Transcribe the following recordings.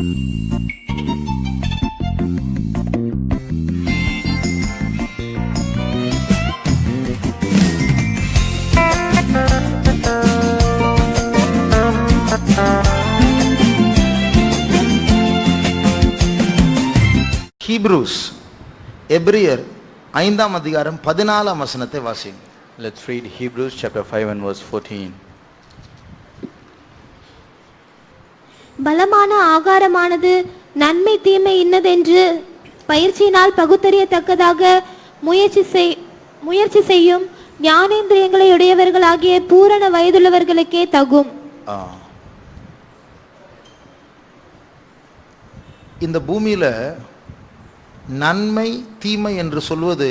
Hebrews எபிரியர் 5ஆம் அதிகாரம் 14ஆம் வசனத்தை வாசிங்க. Let's read Hebrews chapter 5 and verse 14. பலமான ஆகாரமானது நன்மை தீமை இன்னதென்று பயிற்சியினால் பகுத்தறியத்தக்கதாக முயற்சி செய்யும் ஞானேந்திரியங்களை உடையவர்களாகிய பூரண வயதுள்ளவர்களுக்கே தகும். இந்த பூமியில நன்மை தீமை என்று சொல்வது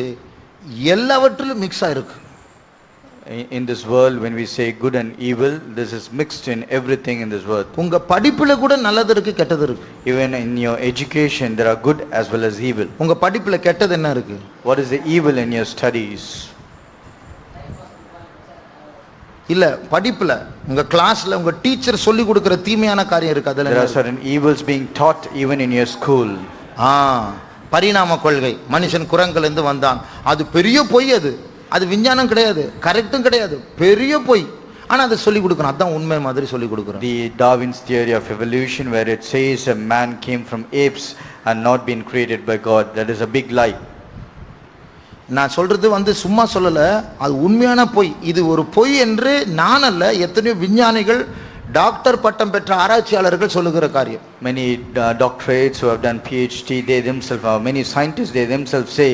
எல்லாவற்றிலும் மிக்ஸ் ஆயிருக்கு. In this world, when we say good and evil, this is mixed in everything in this world. உங்க படிப்புல கூட நல்லது இருக்கு, கெட்டது இருக்கு. Even in your education, there are good as well as evil. உங்க படிப்புல கெட்டது என்ன இருக்கு? What is the evil in your studies? இல்ல படிப்புல உங்க கிளாஸ்ல உங்க டீச்சர் சொல்லி கொடுக்கிற தீமையான காரியம் இருக்கு. அதுல there are certain evils being taught even in your school. பரிணாம கொள்கை, மனுஷன் குரங்கிலிருந்து வந்தான், அது பெரிய பொய். அது விஞ்ஞானம் கிடையாது, கரெக்டும் கிடையாது, பெரிய பொய். ஆனா அதை சொல்லி கொடுக்கணும், அதான் உண்மை மாதிரி சொல்லி கொடுக்கறோம். The Darwin's theory of evolution, where it says a man came from apes and not been created by God, that is a big lie. நான் சொல்றது சும்மா சொல்லல, அது உண்மையான பொய். இது ஒரு பொய் என்று நான் அல்ல, எத்தனையோ விஞ்ஞானிகள் டாக்டர் பட்டம் பெற்ற ஆராய்ச்சியாளர்கள் சொல்லுகிற காரியம். Many doctorates who have done PhD, they themselves, many scientists, they themselves say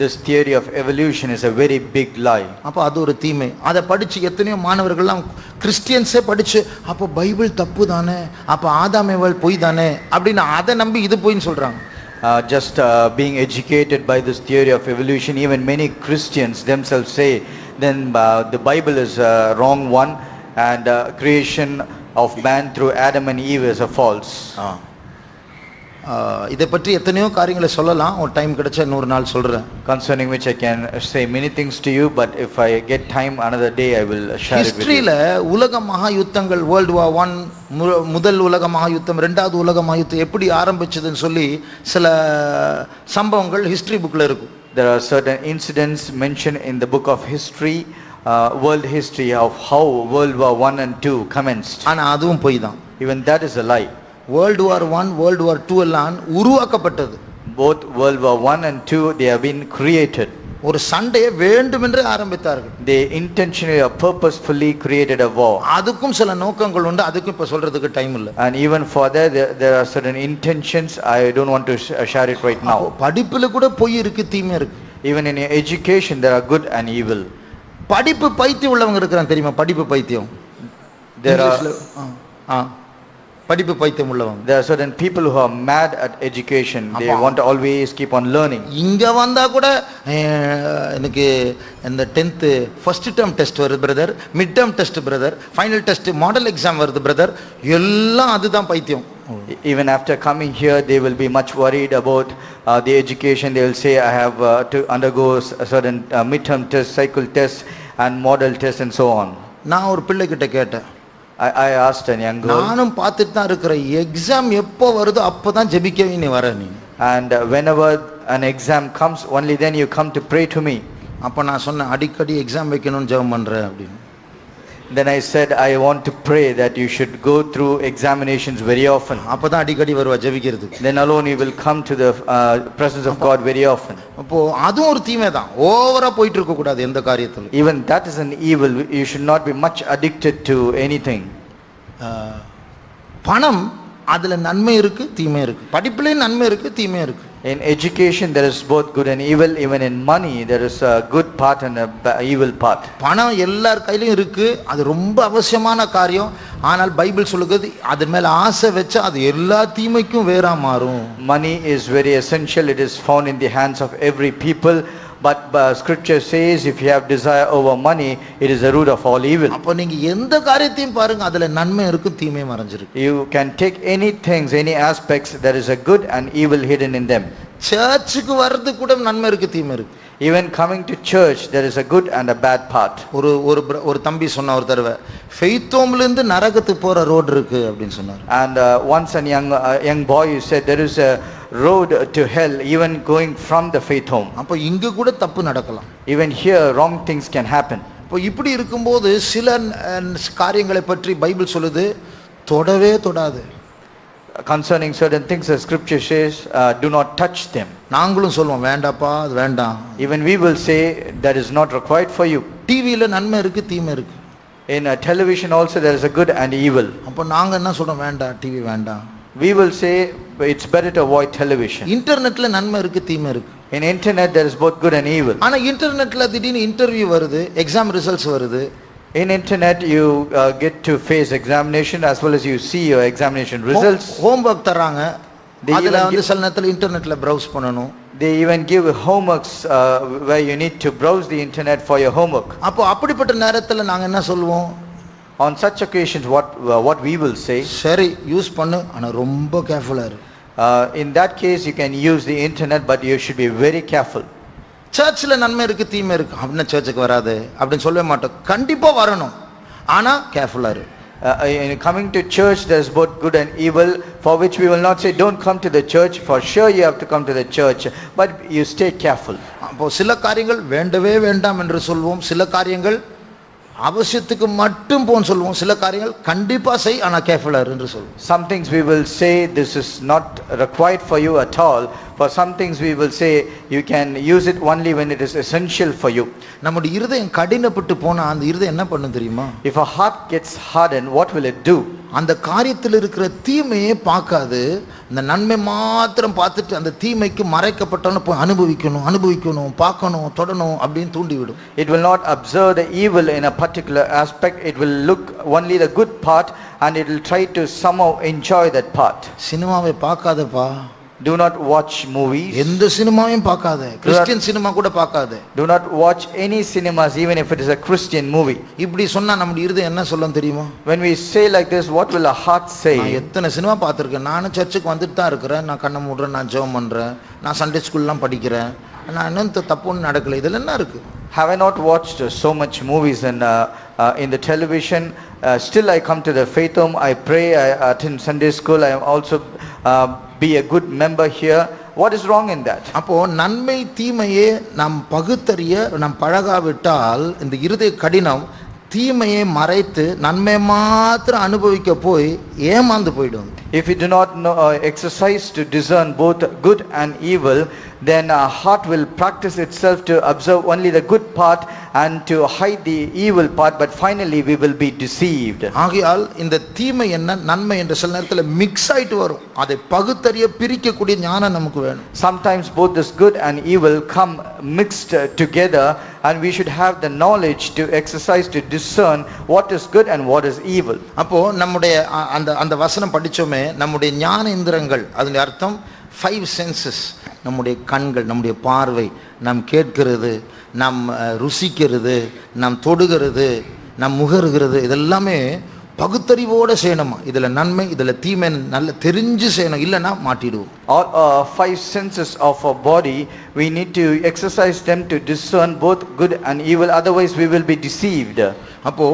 this theory of evolution is a very big lie. அப்ப அது ஒரு தீமை. அதை படிச்சு எத்தனையோ மாணவர்கள்லாம் கிறிஸ்டியன்ஸே படிச்சு அப்ப பைபிள் தப்பு தானே, அப்ப ஆதாம் ஏவாள் பொய் தானே அப்படின்னு அதை நம்பி இது பொய்ன்னு சொல்றாங்க. Just being educated by this theory of evolution, even many Christians themselves say then the Bible is a wrong one, and creation of man through Adam and Eve is a false. இதை பற்றி எத்தனையோ காரியங்களை சொல்லலாம், ஒரு time கிடைச்சா இன்னொரு நாள் சொல்றேன். Concerning which I can say many things to you, but if I get time another day I will share it with you. ஹிஸ்டரியில உலக மகா யுத்தங்கள், வேர்ல்ட் வார் 1 முதல் உலக மகா யுத்தம், இரண்டாவது உலக மகா யுத்தம் எப்படி ஆரம்பிச்சதுன்னு சொல்லி சில சம்பவங்கள் ஹிஸ்டரி புக்ல இருக்கு. There are certain incidents mentioned in the book of history, world history, of how World War 1 and 2 commenced. ஆனா அதுவும் பொய் தான். Even that is a lie. World war 1 world war 2 எல்லாம் உருவாக்கப்பட்டது. Both World War 1 and 2, they have been created. ஒரு சண்டையை வேண்டுமென்றே ஆரம்பித்தார்கள். They intentionally or purposefully created a war. அதுக்கும் சில நோக்கங்கள் உண்டு, அதுக்கு இப்ப சொல்றதுக்கு டைம் இல்ல. And even for that there are certain intentions. I don't want to share it right now. படிப்புல கூட பொய் இருக்கு, தீமை இருக்கு. Even in your education there are good and evil. படிப்பு பைத்தியம் உள்ளவங்க இருக்காங்க தெரியுமா? படிப்பு பைத்தியம். There are படிப்பு பைத்தியம் உள்ளவங்க. There are certain people who are mad at education. They want to always keep on learning. இங்க வந்தா கூட எனக்கு இந்த 10th ஃபர்ஸ்ட் டேர்ம் டெஸ்ட் வருது brother, mid term test brother, final test, model exam வருது பிரதர், எல்லாம் அதுதான் பைத்தியம். Even after coming here they will be much worried about the education. They will say I have to undergo a certain midterm test, cycle test and model test and so on. நான் ஒரு பிள்ளை கிட்ட கேட்டேன். I asked a young girl, நானும் பார்த்துட்டு தான் இருக்கிறேன், exam எப்போ வருதோ அப்பதான் ஜெபிக்கவே நீ வர நீ. And whenever an exam comes, only then you come to pray to me. அப்ப நான் சொன்னேன், அடிக்கடி எக்ஸாம் வைக்கணும்னு ஜெபம் பண்றேன் அப்படின்னு. Then I said I want to pray that you should go through examinations very often. அப்பதான் அடிக்கடி வருவா ஜெபிக்கிறதுக்கு. Then alone you will come to the presence of God very often. அப்போ அதுவும் ஒரு தீமை தான். ஓவரா போயிட்டு இருக்க கூடாது எந்த காரியத்திலும். Even that is an evil. You should not be much addicted to anything. பணம், அதுல நன்மை இருக்கு, தீமை இருக்கு. படிப்புலயும் நன்மை இருக்கு, தீமை இருக்கு. In education there is both good and evil. Even in money there is a good part and a evil part. பணம் எல்லார் கையிலும் இருக்கு, அது ரொம்ப அவசியமான காரியம். ஆனால் பைபிள் சொல்லுகிறது அது மேல ஆசை வச்சா அது எல்லா தீமைக்கும் வேறா மாறும். Money is very essential. It is found in the hands of every people. But scripture says if you have desire over money, it is the root of all evil. அப்ப நீங்க எந்த காரியத்தையும் பாருங்க, அதுல நன்மை இருக்கு, தீமை மறைஞ்சிருக்கு. You can take any things, any aspects, there is a good and evil hidden in them. சர்ச்சுக்கு வர்றது கூட நன்மை இருக்கு, தீமை இருக்கு. Even coming to church, there is a good and a bad part. ஒரு தம்பி சொன்ன ஒரு தடவை ஃபெய்த்தோம்ல இருந்து நரகத்துக்கு போற ரோடு இருக்கு அப்படின்னு சொன்னார். And once a young boy said there is a road to hell even going from the faith home. அப்ப இங்க கூட தப்பு நடக்கலாம். Even here wrong things can happen. இப்போ இப்படி இருக்கும்போது சில காரியங்களை பற்றி பைபிள் சொல்லுது தொடவே தொடாது. Concerning certain things the scripture says do not touch them. நாங்களும் சொல்லுவோம் வேண்டாப்பா அது வேண்டாம். Even we will say that is not required for you. டிவில நன்மை இருக்கு தீமை இருக்கு. In television also there is a good and evil. அப்ப நாங்க என்ன சொல்றோம் வேண்டாம் டிவி வேண்டாம். We will say it's better to avoid television. இன்டர்நெட்ல நன்மை இருக்கு தீமை இருக்கு. In internet there is both good and evil. ஆனா இன்டர்நெட்ல திடீர்னு இன்டர்வியூ வருது, எக்ஸாம் ரிசல்ட்ஸ் வருது. In internet you get to face examination as well as you see your examination results. Homework தராங்க. அதுல வந்து சில நேரத்துல இன்டர்நெட்ல browse பண்ணனும். They even give homeworks where you need to browse the internet for your homework. அப்போ அப்படிப்பட்ட நேரத்துல நாங்க என்ன சொல்லுவோம்? On such occasions what we will say, சரி யூஸ் பண்ணு ஆனா ரொம்ப கேர்ஃபுல்லா இரு. In that case you can use the internet but you should be very careful. சர்ச்சில் நன்மை இருக்கு தீமை இருக்கு அப்படின்னு சர்ச்சுக்கு வராது அப்படின்னு சொல்லவே மாட்டோம். கண்டிப்பா வரணும் ஆனா கேர்ஃபுல்லா இரு. In coming to church there is both good and evil, for which we will not say don't come to the church. For sure you have to come to the church, but you stay careful. அப்போ சில காரியங்கள் வேண்டவே வேண்டாம் என்று சொல்வோம், சில காரியங்கள் அவசியத்துக்கு மட்டும் போன்னு சொல்லுவோம், சில காரியங்கள் கண்டிப்பா செய் ஆனா கேர்ஃபுல்லா இரு என்று சொல்லுவோம். Some things we will say this is not required for you at all. For some things we will say you can use it only when it is essential for you. நம்முடைய இருதயம் கடினப்பட்டு போனா அந்த இருதயம் என்ன பண்ணும் தெரியுமா? If a heart gets hardened, what will it do? அந்த காரியத்தில் இருக்கிற தீமையே பார்க்காது, அந்த நன்மை மாத்திரம் பார்த்துட்டு அந்த தீமைக்கு மறைக்கப்பட்டவன போய் அனுபவிக்கணும் பார்க்கணும் தொடணும் அப்படின்னு தூண்டிவிடும். It will not observe the evil in a particular aspect. It will look only the good part and it will try to somehow enjoy that part. சினிமாவை பார்க்காதப்பா. Do not watch movies. எந்த சினிமாவையும் பார்க்காத. கிறிஸ்டியன் சினிமா கூட பார்க்காத. Do not watch any cinemas even if it is a Christian movie. இப்படி சொன்னா நம்முடைய இருதயம் என்ன சொல்லும் தெரியுமா? When we say like this, what will our heart say? நான் எத்தனை சினிமா பார்த்திருக்கேன், நானும் சர்ச்சுக்கு வந்துட்டு தான் இருக்கிறேன், நான் கண்ணை மூடுறேன், நான் ஜெபம் பண்றேன், நான் சண்டே ஸ்கூல்லாம் படிக்கிறேன், நான் இன்னும் தப்புன்னு நடக்கல, இதுல என்ன இருக்கு? Have I not watched so much movies and in the television? Still I come to the faith home, I pray, I attend Sunday school, I also be a good member here. What is wrong in that? அப்போ நன்மை தீமையே நாம் பகுத்தறிய நாம் பழகாவிட்டால் இந்த இருதய கடினம் தீமையை மறைத்து நன்மை மாத்திரம் அனுபவிக்க போய் ஏமாந்து போய்டும். If we do not know, exercise to discern both good and evil, then our heart will practice itself to observe only the good part and to hide the evil part, but finally we will be deceived. ஆகையால் இந்த தீமை என்ன நன்மை என்ற சில நேரத்தில் mix ஆயிட்டு வரும். அதை பகுத்தறிய பிரிக்கக்கூடிய ஞானம் நமக்கு வேணும். Sometimes both this good and evil come mixed together and we should have the knowledge to exercise to discern what is good and what is evil. அப்போ நம்முடைய அந்த வசனம் படிச்சோமே, நம்முடைய ஞான இந்திரங்கள் அதனுடைய அர்த்தம் 5 senses, நம்முடைய கண்கள், நம்முடைய பார்வை, நாம் கேட்கிறது, நாம் ருசிக்கிறது, நாம் தொடுகிறது, நாம் முகருகிறது, இதெல்லாமே பகுத்தறிவோட செய்யணுமா. இதுல நன்மை இதுல தீமை நல்ல தெரிஞ்சு செய்யணும், இல்லைன்னா மாட்டிடுவோம். All 5 senses of our body, we need to exercise them to discern both good and evil, otherwise we will be deceived. அப்போ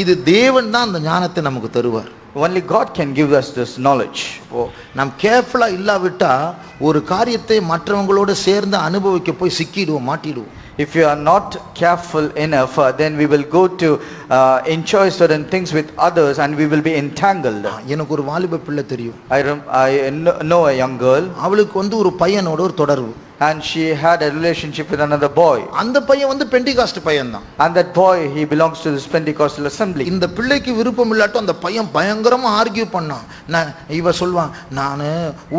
இது தேவன் தான் அந்த ஞானத்தை நமக்கு தருவார். Only God can give us this knowledge. நாம் கேர்ஃபுல்லா இல்லாவிட்டா ஒரு காரியத்தை மற்றவங்களோட சேர்ந்து அனுபவிக்க போய் சிக்கிடுவோம், மாட்டிடுவோம். If you are not careful enough, then we will go to enjoy certain things with others and we will be entangled. எனக்கு ஒரு வாலிப பிள்ளை தெரியும். I know a young girl. அவளுக்கு வந்து ஒரு பையனோட ஒரு தொடர்பு. And she had a relationship with another boy. அந்த பையன் வந்து பெண்டிகாஸ்ட் பையன் தான். And that boy, he belongs to this Pentecostal assembly. இந்த பிள்ளைக்கு விருப்பம் இல்லாட்டும் அந்த பையன் பயங்கரமா ஆர்கியூ பண்ணான். இவ சொல்வான், நான்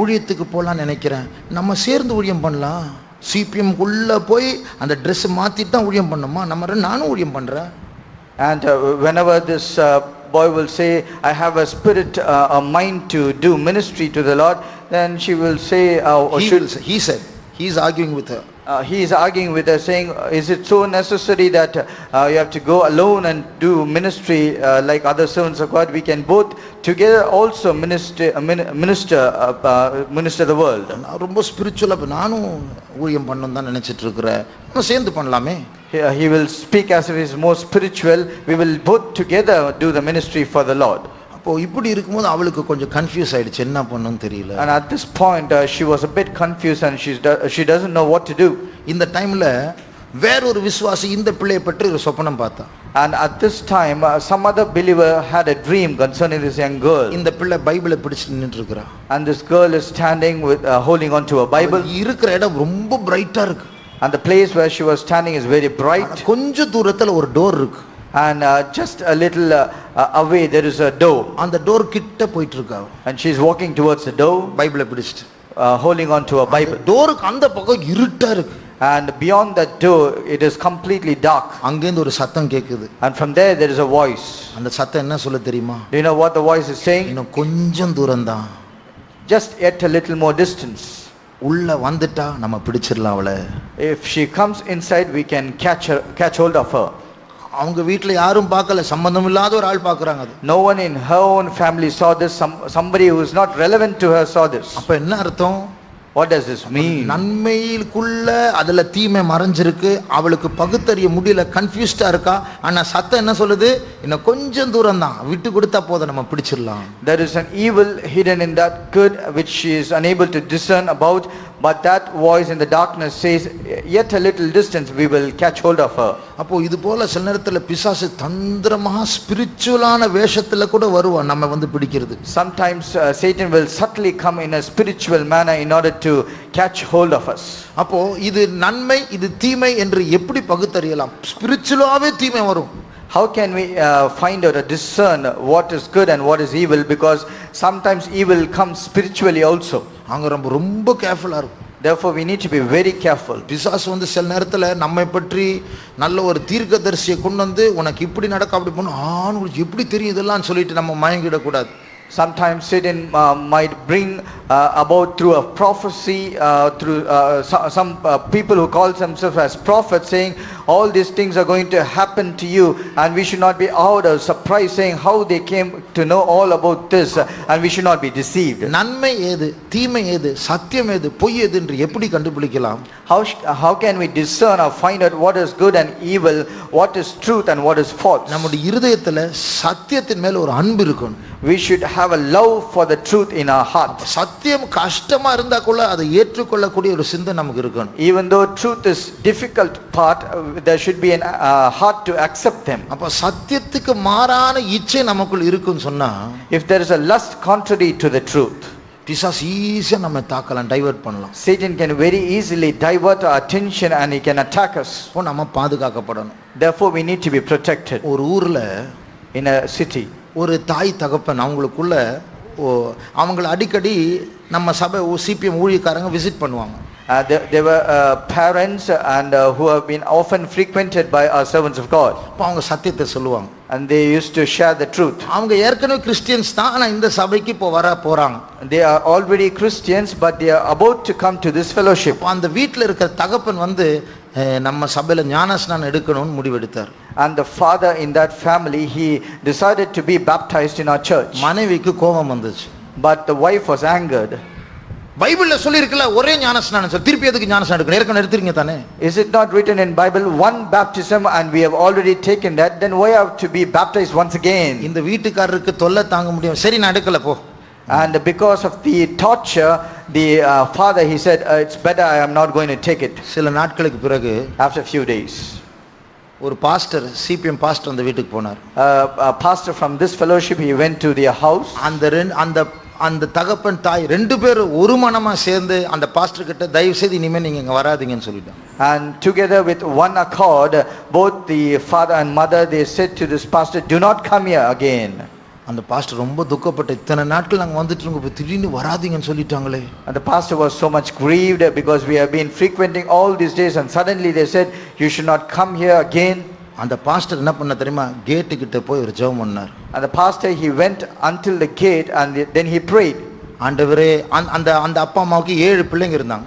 ஊழியத்துக்கு போலாம் நினைக்கிறேன், நம்ம சேர்ந்து ஊழியம் பண்ணலாம். சிபிஎம் குள்ள போய் அந்த Dress மாத்திட்டு தான் ஊழியம் பண்ணோமா, நானும் ஊழியம் பண்றேன். And whenever this boy will say, I have a spirit, a mind to do ministry to the Lord, then she will say, he said, he is arguing with her. he is arguing with us saying, is it so necessary that you have to go alone and do ministry like other servants of God? We can both together also minister the world. நான் ரொம்ப ஸ்பிரிச்சுவலா நானும் ஊழியம் பண்ணணும் தான் நினைச்சிட்டு இருக்கிறேன். நம்ம சேர்ந்து பண்ணலாமே. He will speak as if he is more spiritual. We will both together do the ministry for the Lord. அப்போ இப்படி இருக்கும்போது அவளுக்கு கொஞ்சம் கன்ஃபியூஸ் ஆயிடுச்சு, என்ன பண்ணணும்னு தெரியல. And at this point she was a bit confused and she doesn't know what to do. இந்த டைம்ல வேறொரு விசுவாசி இந்த பிள்ளையை பற்றி ஒரு சொப்பனம் பார்த்தா. And at this time some other believer had a dream concerning this young girl. இந்த பிள்ளை பைபிளை பிடிச்சு நின்னுட்டு இருக்கறா. And this girl is standing with holding on to a Bible. இருக்கிற இடம் ரொம்ப பிரைட்டா இருக்கு. And the place where she was standing is very bright. கொஞ்ச தூரத்துல ஒரு டோர் இருக்கு. And just a little away there is a door. அந்த டோர் கிட்ட போயிட்டு இருக்கா. And she is walking towards the door, பைபிளை பிடிச்சிட்டு holding on to a Bible. டோருக்கு அந்த பக்கம் இருட்டா இருக்கு. And beyond that door it is completely dark. அங்க இருந்து ஒரு சத்தம் கேக்குது. And from there is a voice. அந்த சத்தம் என்ன சொல்ல தெரியுமா? Do you know what the voice is saying? இன்னும் கொஞ்சம் தூரம் தான். Just yet a little more distance. உள்ள வந்துட்டா நம்ம பிடிச்சிரலாம் அவளை. If she comes inside we can catch hold of her. அவங்க வீட்ல யாரும் பார்க்கல, சம்பந்தம் இல்லாத ஒரு ஆள் பார்க்கறாங்க அது. No one in her own family saw this. Somebody who is not relevant to her saw this. அப்ப என்ன அர்த்தம்? What does this mean? நன்மைக்குள்ள அதுல தீமை மறைஞ்சிருக்கு, அவளுக்கு பகுத்தறிய முடியல, கன்ஃபியூஸ்டா இருக்கா. ஆனா சத்தம் என்ன சொல்லுது? இன்னும் கொஞ்சம் தூரம் தான், விட்டு கொடுத்தா போதும் நம்ம பிடிச்சிரலாம். There is an evil hidden in that good which she is unable to discern about, but that voice in the darkness says, yet a little distance we will catch hold of her. அப்போ இது போல சில நேரத்துல பிசாசு தந்திரமா ஸ்பிரிச்சுவலான வேஷத்துல கூட வருவான் நம்ம வந்து பிடிக்கிறது. Sometimes Satan will subtly come in a spiritual manner in order to catch hold of us. அப்போ இது நன்மை இது தீமை என்று எப்படி பகுத்தறியலாம்? ஸ்பிரிச்சுவலாவே தீமை வரும். How can we find out or discern what is good and what is evil? Because sometimes evil comes spiritually also. அங்க ரொம்ப கேர்ஃபுல்லா இருக்கும். Therefore we need to be very careful. பிசாசு வந்து சில நேரத்துல நம்மை பற்றி நல்ல ஒரு தீர்க்கதரிசியை கொண்டு வந்து உனக்கு இப்படி நடக்க அப்படி பண்ணு உங்களுக்கு எப்படி தெரியும் இதெல்லாம் சொல்லிட்டு நம்ம மயங்கிடக்கூடாது. Sometimes Satan might bring about through a prophecy, through some people who call themselves as prophets, saying all these things are going to happen to you, and we should not be out or surprised, saying how they came to know all about this, and we should not be deceived. நன்மை ஏது தீமை ஏது சத்தியம் ஏது பொய் ஏது என்று எப்படி கண்டுபிடிக்கலாம்? How can we discern or find out what is good and evil, what is truth and what is false? நம்முடைய இருதயத்துல சத்தியத்தின் மேல ஒரு அன்பு இருக்கணும். We should have a love for the truth in our heart. சத்தியம் கஷ்டமா இருந்தா கூட அதை ஏற்றுக்கொள்ளக்கூடிய ஒரு சிந்தை நமக்கு இருக்கணும். Even though truth is difficult part, there should be an heart to accept them. அப்ப சத்தியத்துக்கு மாறான இச்சை நமக்குள் இருக்குன்னு சொன்னா, if there is a lust contrary to the truth, பிசாசு ஈஸியா நம்ம தாக்கலாம், டைவர்ட் பண்ணலாம். Satan can very easily divert our attention and he can attack us. அப்ப நம்ம பாதுகாக்கப்படணும். Therefore we need to be protected. ஒரு ஊர்ல in a city, ஒரு தாய் தகப்பன் அவங்களுக்குள்ள அவங்கள அடிக்கடி நம்ம சபை சிபிஎம் ஊழியக்காரங்க விசிட் பண்ணுவாங்க. There were parents and who have been often frequented by our servants of God. அவங்க சத்தியத்தை சொல்லுவாங்க. And they used to share the truth. அவங்க ஏற்கனவே கிறிஸ்டியன்ஸ் தான், ஆனா இந்த சபைக்கு இப்போ வர போறாங்க. They are already Christians but they are about to come to this fellowship. அந்த வீட்ல இருக்கிற தகப்பன் வந்து நம்ம சபையில ஞானஸ்நானம் எடுக்கணும்னு முடிவெடுத்தார். And the father in that family, he decided to be baptized in our church. மனைவிக்கு கோபம் வந்துச்சு. But the wife was angered. பைபிள்ல சொல்லி இருக்குல ஒரே ஞானஸ்நானம் சொல்லி திருப்பி எதுக்கு ஞானஸ்நானம் எடுக்கணும்? ஏற்கனவே எடுத்துறீங்க தானே? Is it not written in Bible one baptism and we have already taken that, then why have to be baptized once again? இந்த வீட்டுக்காரருக்கு தொல்லை தாங்க முடியும், சரி நான் எடுக்கல போ. And because of the torture, the father, he said, it's better I am not going to take it. சில நாட்களுக்கு பிறகு, after a few days, ஒரு பாஸ்டர் சிபிஎம் பாஸ்டர் அந்த வீட்டுக்கு போனார். A pastor from this fellowship, he went to their house. அந்த தகப்பன் தாய் ரெண்டு பேரும் ஒரு மனமா சேர்ந்து அந்த பாஸ்டர் கிட்ட தயவு செய்து இனிமே நீங்க இங்க வராதீங்கன்னு சொல்லிட்டாங்க. And together with one accord, both the father and mother, they said to this pastor, do not come here again. அந்த பாஸ்டர் ரொம்ப துக்கப்பட்டு, இத்தனை நாட்கள் நாங்க வந்துட்டு இருக்கோம், திடீர்னு வராதீங்கன்னு சொல்லிட்டாங்களே. And the pastor was so much grieved because we have been frequenting all these days and suddenly they said you should not come here again. அந்த பாஸ்டர் என்ன பண்ண தெரியுமா? கேட் கிட்ட போய் ஒரு ஜெபம் பண்ணார். And the pastor, he went until the gate and then he prayed. ஆண்டவரே, அந்த அப்பா அம்மாவுக்கு 7 பிள்ளைங்க இருந்தாங்க.